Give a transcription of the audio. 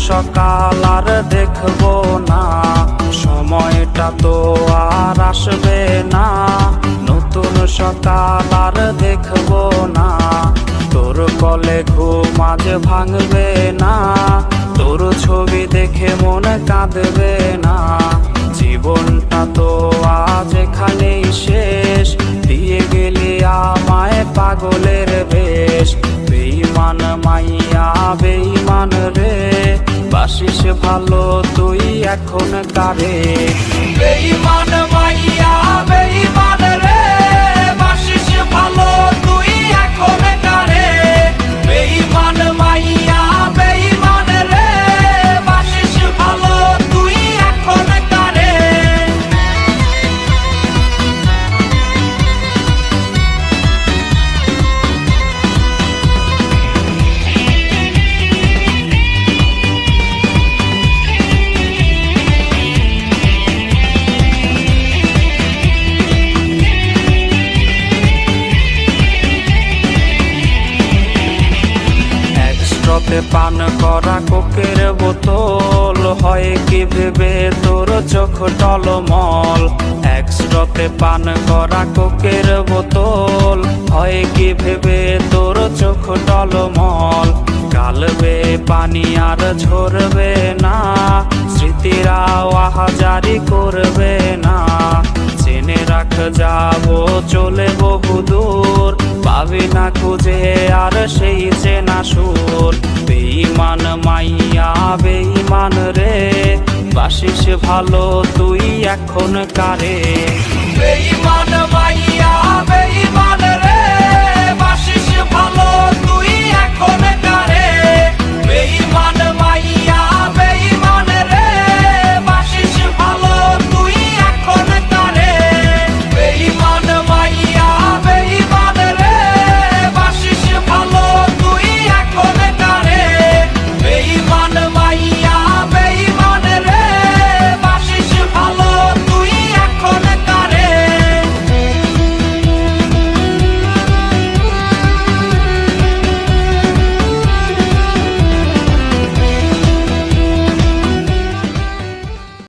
সকাল আর দেখবো না, সময়টা তো আর আসবে না। নতুন সকাল আর দেখবো না, তোর কলে ঘুম আজ ভাঙবে না। তোর ছবি দেখে মন কাঁদবে না, জীবনটা তো আজ এখানেই শেষ। দিয়ে গেলি আমায় পাগলের বেশ, বেঈমান মাইয়া বেঈমান রে, বাসিস ভালো তুই এখন কারে। বেঈমান মাইয়া বেঈমান রে, বাসিস ভালো তুই এখন কারে। বেঈমান মাইয়া বেঈমান রে, বাসিস ভালো তুই এখন কারে। একসাথে পান করা কোকের বোতল, হয় কি ভেবে তোর চোখ টলমল। একসাথে পান করা কোকের বোতল, হয় কি ভেবে তোর চোখ টলমল। গালবে পানি আর ঝরবে না, স্মৃতিরা আহাজারি করবে না। জেনে রাখ যাবো চলে বহু দূর, পাবি না খুঁজে আর সেই চেনা সুর। বেঈমান মাইয়া বেঈমান রে, বাসিস ভালো তুই এখন কারে। বেঈমান মাইয়া